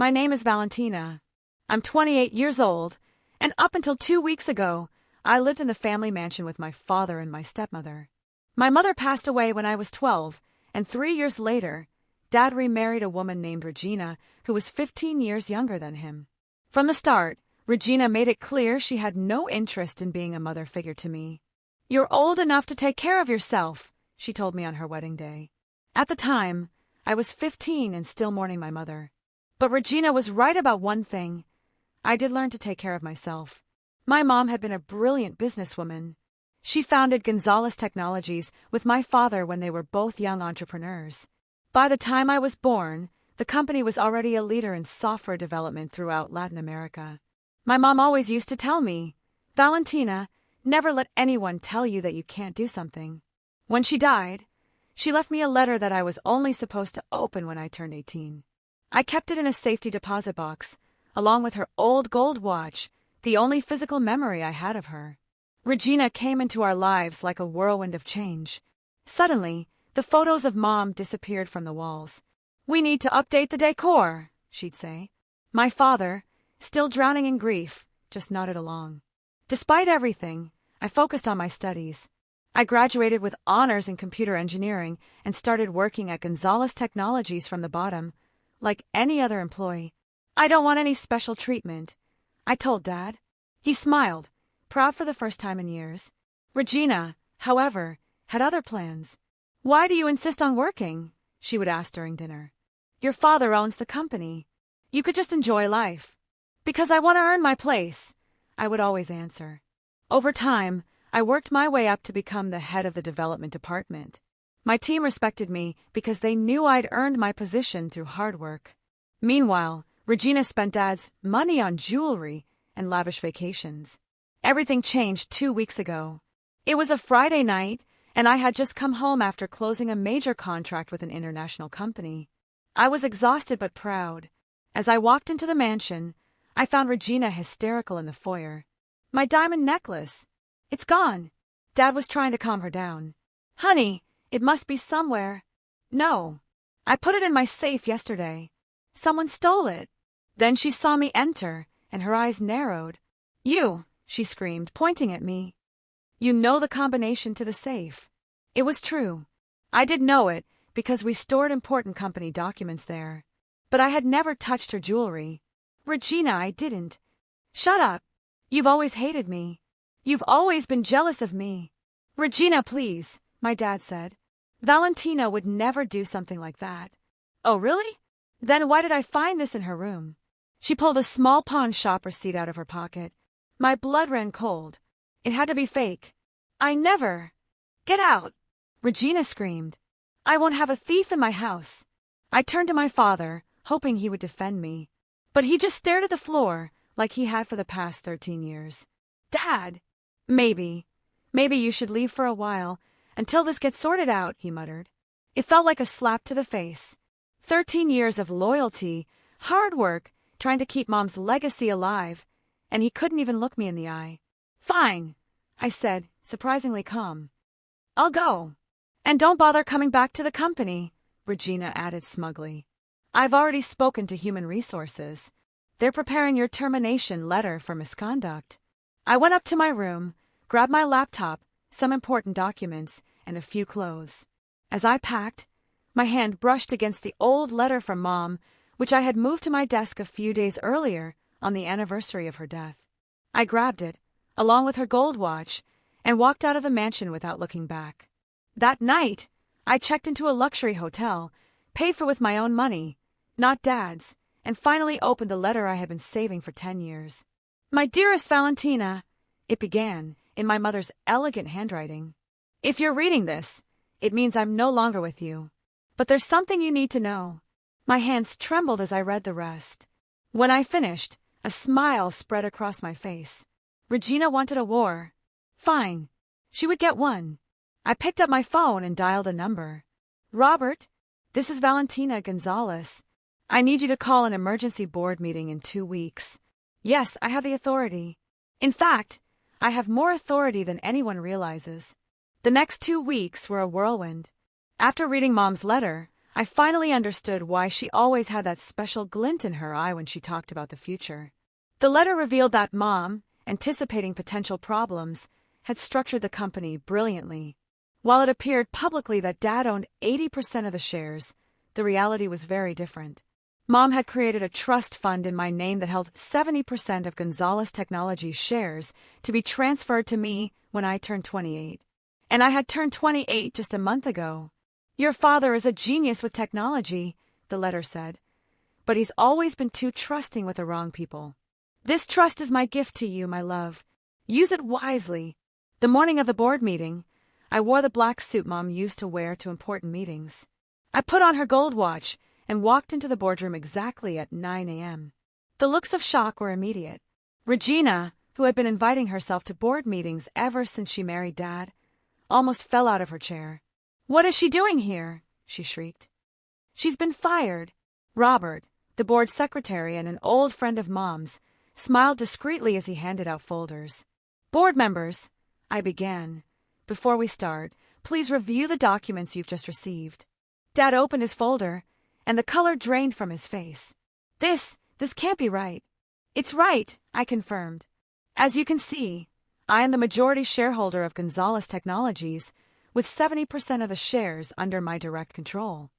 My name is Valentina. I'm 28 years old, and up until 2 weeks ago, I lived in the family mansion with my father and my stepmother. My mother passed away when I was 12, and 3 years later, Dad remarried a woman named Regina who was 15 years younger than him. From the start, Regina made it clear she had no interest in being a mother figure to me. "You're old enough to take care of yourself," she told me on her wedding day. At the time, I was 15 and still mourning my mother. But Regina was right about one thing. I did learn to take care of myself. My mom had been a brilliant businesswoman. She founded Gonzalez Technologies with my father when they were both young entrepreneurs. By the time I was born, the company was already a leader in software development throughout Latin America. My mom always used to tell me, "Valentina, never let anyone tell you that you can't do something." When she died, she left me a letter that I was only supposed to open when I turned 18. I kept it in a safety deposit box, along with her old gold watch, the only physical memory I had of her. Regina came into our lives like a whirlwind of change. Suddenly, the photos of Mom disappeared from the walls. "We need to update the decor," she'd say. My father, still drowning in grief, just nodded along. Despite everything, I focused on my studies. I graduated with honors in computer engineering and started working at Gonzalez Technologies from the bottom, like any other employee. "I don't want any special treatment," I told Dad. He smiled, proud for the first time in years. Regina, however, had other plans. "Why do you insist on working?" she would ask during dinner. "Your father owns the company. You could just enjoy life." "Because I want to earn my place," I would always answer. Over time, I worked my way up to become the head of the development department. My team respected me because they knew I'd earned my position through hard work. Meanwhile, Regina spent Dad's money on jewelry and lavish vacations. Everything changed 2 weeks ago. It was a Friday night, and I had just come home after closing a major contract with an international company. I was exhausted but proud. As I walked into the mansion, I found Regina hysterical in the foyer. "My diamond necklace. It's gone." Dad was trying to calm her down. "Honey, it must be somewhere." "No. I put it in my safe yesterday. Someone stole it." Then she saw me enter, and her eyes narrowed. "You," she screamed, pointing at me. "You know the combination to the safe." It was true. I did know it because we stored important company documents there. But I had never touched her jewelry. "Regina, I didn't." "Shut up. You've always hated me. You've always been jealous of me." "Regina, please," my dad said. "Valentina would never do something like that." "Oh, really? Then why did I find this in her room?" She pulled a small pawn shop receipt out of her pocket. My blood ran cold. It had to be fake. "I never—" "Get out!" Regina screamed. "I won't have a thief in my house." I turned to my father, hoping he would defend me. But he just stared at the floor like he had for the past 13 years. "Dad!" Maybe you should leave for a while, until this gets sorted out," he muttered. It felt like a slap to the face. 13 years of loyalty, hard work, trying to keep Mom's legacy alive, and he couldn't even look me in the eye. "Fine," I said, surprisingly calm. "I'll go. And don't bother coming back to the company," Regina added smugly. "I've already spoken to Human Resources. They're preparing your termination letter for misconduct." I went up to my room, grabbed my laptop, some important documents, and a few clothes. As I packed, my hand brushed against the old letter from Mom, which I had moved to my desk a few days earlier on the anniversary of her death. I grabbed it, along with her gold watch, and walked out of the mansion without looking back. That night, I checked into a luxury hotel, paid for with my own money, not Dad's, and finally opened the letter I had been saving for 10 years. "My dearest Valentina," it began, in my mother's elegant handwriting. "If you're reading this, it means I'm no longer with you. But there's something you need to know." My hands trembled as I read the rest. When I finished, a smile spread across my face. Regina wanted a war. Fine. She would get one. I picked up my phone and dialed a number. "Robert, this is Valentina Gonzalez. I need you to call an emergency board meeting in 2 weeks. Yes, I have the authority. In fact, I have more authority than anyone realizes." The next 2 weeks were a whirlwind. After reading Mom's letter, I finally understood why she always had that special glint in her eye when she talked about the future. The letter revealed that Mom, anticipating potential problems, had structured the company brilliantly. While it appeared publicly that Dad owned 80% of the shares, the reality was very different. Mom had created a trust fund in my name that held 70% of Gonzalez Technologies shares to be transferred to me when I turned 28. And I had turned 28 just a month ago. Your father is a genius with technology, the letter said, but he's always been too trusting with the wrong people. This trust is my gift to you, my love. Use it wisely. The morning of the board meeting, I wore the black suit Mom used to wear to important meetings. I put on her gold watch and walked into the boardroom exactly at 9 a.m. The looks of shock were immediate. Regina, who had been inviting herself to board meetings ever since she married Dad, almost fell out of her chair. "What is she doing here?" she shrieked. "She's been fired." Robert, the board secretary and an old friend of Mom's, smiled discreetly as he handed out folders. "Board members," I began, "before we start, please review the documents you've just received." Dad opened his folder, and the color drained from his face. This can't be right." "It's right," I confirmed. "As you can see, I am the majority shareholder of Gonzalez Technologies, with 70% of the shares under my direct control."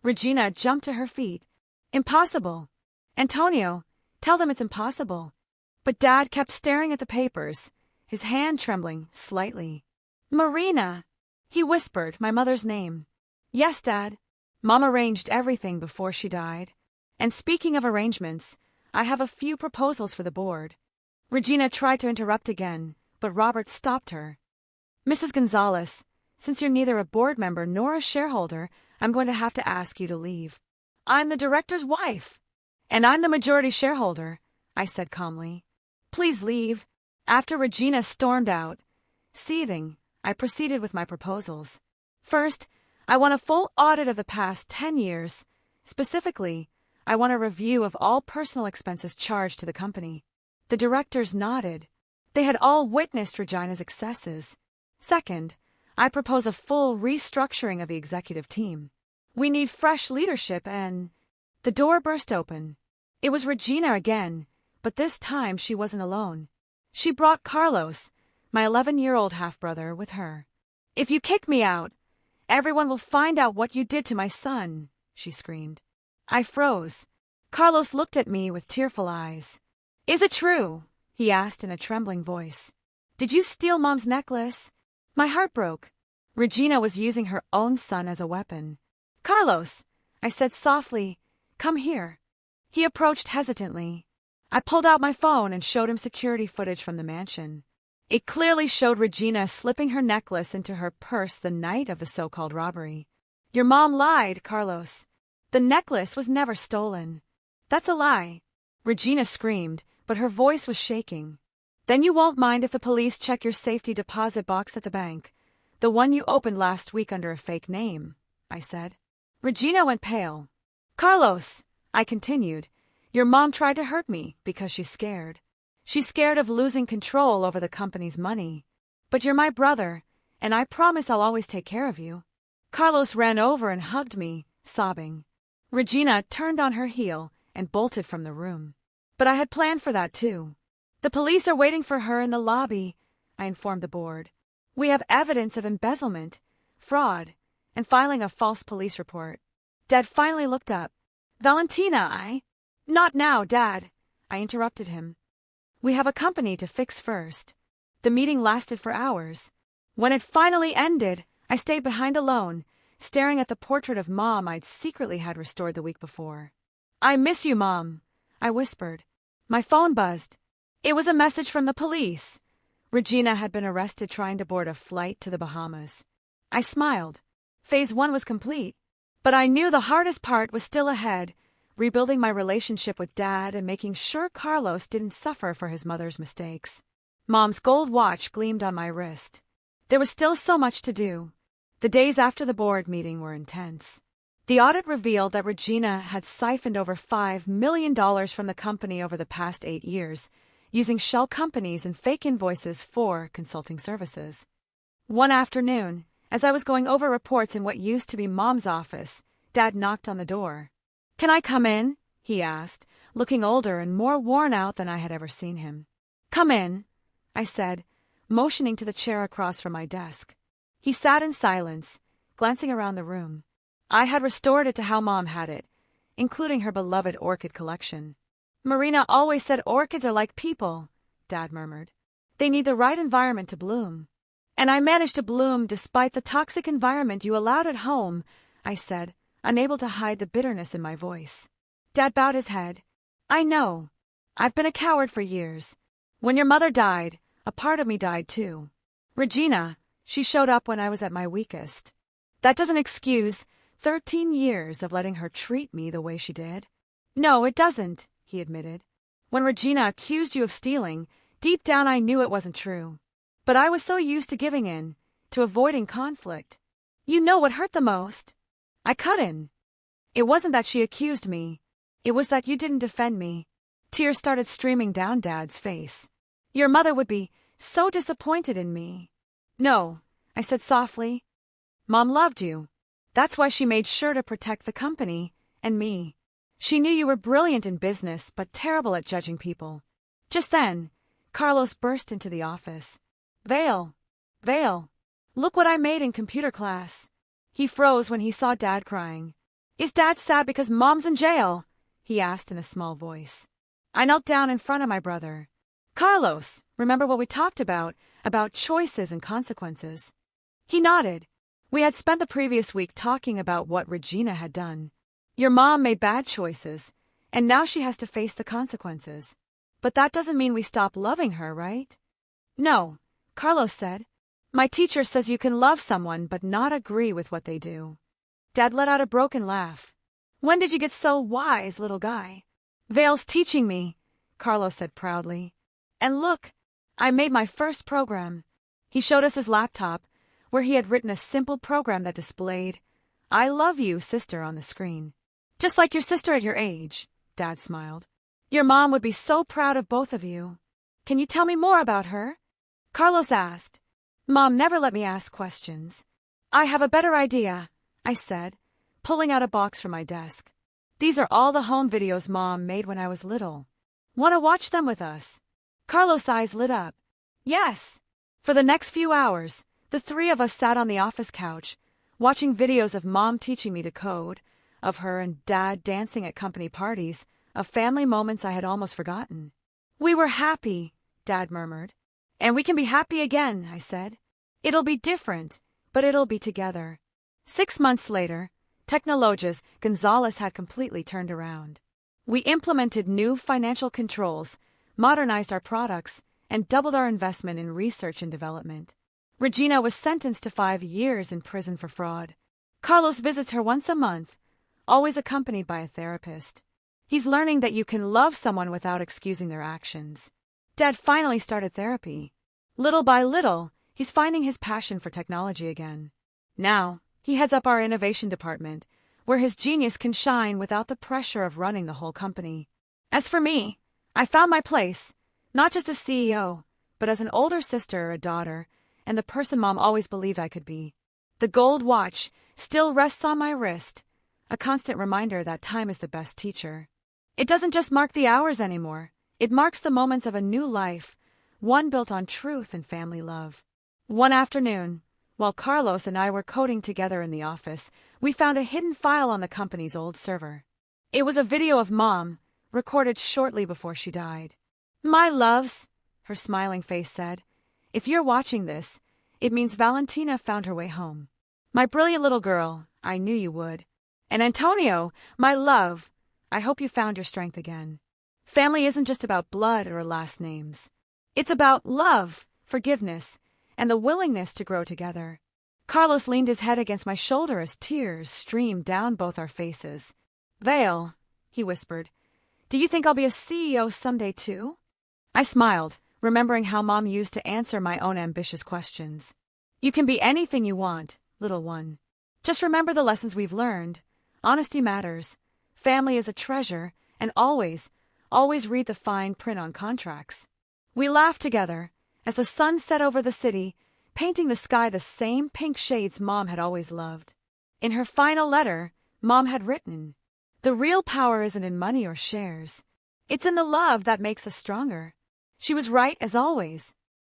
Regina jumped to her feet. "Impossible. Antonio, tell them it's impossible." But Dad kept staring at the papers, his hand trembling slightly. "Marina," he whispered my mother's name. "Yes, Dad. Mom arranged everything before she died. And speaking of arrangements, I have a few proposals for the board." Regina tried to interrupt again, but Robert stopped her. "Mrs. Gonzalez, since you're neither a board member nor a shareholder, I'm going to have to ask you to leave." "I'm the director's wife." "And I'm the majority shareholder," I said calmly. "Please leave." After Regina stormed out, seething, I proceeded with my proposals. First, I want a full audit of the past 10 years. Specifically, I want a review of all personal expenses charged to the company. The directors nodded. They had all witnessed Regina's excesses. Second, I propose a full restructuring of the executive team. We need fresh leadership and... The door burst open. It was Regina again, but this time she wasn't alone. She brought Carlos, my 11-year-old half-brother, with her. "If you kick me out, everyone will find out what you did to my son," she screamed. I froze. Carlos looked at me with tearful eyes. "Is it true?" he asked in a trembling voice. "Did you steal Mom's necklace?" My heart broke. Regina was using her own son as a weapon. "Carlos," I said softly, "come here." He approached hesitantly. I pulled out my phone and showed him security footage from the mansion. It clearly showed Regina slipping her necklace into her purse the night of the so-called robbery. "Your mom lied, Carlos. The necklace was never stolen." "That's a lie," Regina screamed, but her voice was shaking. "Then you won't mind if the police check your safety deposit box at the bank, the one you opened last week under a fake name," I said. Regina went pale. "Carlos," I continued, "your mom tried to hurt me because she's scared. She's scared of losing control over the company's money. But you're my brother, and I promise I'll always take care of you." Carlos ran over and hugged me, sobbing. Regina turned on her heel and bolted from the room. But I had planned for that too. "The police are waiting for her in the lobby," I informed the board. "We have evidence of embezzlement, fraud, and filing a false police report." Dad finally looked up. "Valentina, Not now, Dad," I interrupted him. "We have a company to fix first." The meeting lasted for hours. When it finally ended, I stayed behind alone, staring at the portrait of Mom I'd secretly had restored the week before. "I miss you, Mom," I whispered. My phone buzzed. It was a message from the police. Regina had been arrested trying to board a flight to the Bahamas. I smiled. Phase 1 was complete. But I knew the hardest part was still ahead, rebuilding my relationship with Dad and making sure Carlos didn't suffer for his mother's mistakes. Mom's gold watch gleamed on my wrist. There was still so much to do. The days after the board meeting were intense. The audit revealed that Regina had siphoned over $5 million from the company over the past 8 years, using shell companies and fake invoices for consulting services. One afternoon, as I was going over reports in what used to be Mom's office, Dad knocked on the door. "Can I come in?" he asked, looking older and more worn out than I had ever seen him. "Come in," I said, motioning to the chair across from my desk. He sat in silence, glancing around the room. I had restored it to how Mom had it, including her beloved orchid collection. "Marina always said orchids are like people," Dad murmured. "They need the right environment to bloom." "And I managed to bloom despite the toxic environment you allowed at home," I said, unable to hide the bitterness in my voice. Dad bowed his head. "I know. I've been a coward for years. When your mother died, a part of me died too. Regina, she showed up when I was at my weakest. That doesn't excuse 13 years of letting her treat me the way she did." "No, it doesn't," he admitted. "When Regina accused you of stealing, deep down I knew it wasn't true. But I was so used to giving in, to avoiding conflict. You know what hurt the most? I cut in. It wasn't that she accused me. It was that you didn't defend me." Tears started streaming down Dad's face. "Your mother would be so disappointed in me." "No," I said softly. "Mom loved you. That's why she made sure to protect the company and me. She knew you were brilliant in business but terrible at judging people." Just then, Carlos burst into the office. Vale, look what I made in computer class." He froze when he saw Dad crying. "Is Dad sad because Mom's in jail?" he asked in a small voice. I knelt down in front of my brother. "Carlos, remember what we talked about choices and consequences?" He nodded. We had spent the previous week talking about what Regina had done. Your mom made bad choices, and now she has to face the consequences. But that doesn't mean we stop loving her, right? "No," Carlos said. "My teacher says you can love someone but not agree with what they do." Dad let out a broken laugh. "When did you get so wise, little guy?" "Vale's teaching me," Carlos said proudly. "And look, I made my first program." He showed us his laptop, where he had written a simple program that displayed, "I love you, sister," on the screen. "Just like your sister at your age," Dad smiled. "Your mom would be so proud of both of you." "Can you tell me more about her?" Carlos asked. Mom never let me ask questions. "I have a better idea," I said, pulling out a box from my desk. "These are all the home videos Mom made when I was little. Want to watch them with us?" Carlos' eyes lit up. "Yes." For the next few hours, the three of us sat on the office couch, watching videos of Mom teaching me to code, of her and Dad dancing at company parties, of family moments I had almost forgotten. "We were happy," Dad murmured. "And we can be happy again," I said. "It'll be different, but it'll be together." 6 months later, Technologies Gonzalez had completely turned around. We implemented new financial controls, modernized our products, and doubled our investment in research and development. Regina was sentenced to 5 years in prison for fraud. Carlos visits her once a month, always accompanied by a therapist. He's learning that you can love someone without excusing their actions. Dad finally started therapy. Little by little, he's finding his passion for technology again. Now, he heads up our innovation department, where his genius can shine without the pressure of running the whole company. As for me, I found my place, not just as CEO, but as an older sister or a daughter, and the person Mom always believed I could be. The gold watch still rests on my wrist, a constant reminder that time is the best teacher. It doesn't just mark the hours anymore. It marks the moments of a new life, one built on truth and family love. One afternoon, while Carlos and I were coding together in the office, we found a hidden file on the company's old server. It was a video of Mom, recorded shortly before she died. "My loves," her smiling face said, "if you're watching this, it means Valentina found her way home. My brilliant little girl, I knew you would. And Antonio, my love, I hope you found your strength again. Family isn't just about blood or last names. It's about love, forgiveness, and the willingness to grow together." Carlos leaned his head against my shoulder as tears streamed down both our faces. "Vale," he whispered, "do you think I'll be a CEO someday too?" I smiled, remembering how Mom used to answer my own ambitious questions. "You can be anything you want, little one. Just remember the lessons we've learned. Honesty matters. Family is a treasure, and always read the fine print on contracts." We laughed together as the sun set over the city, painting the sky the same pink shades Mom had always loved. In her final letter, Mom had written, "The real power isn't in money or shares. It's in the love that makes us stronger." She was right as always.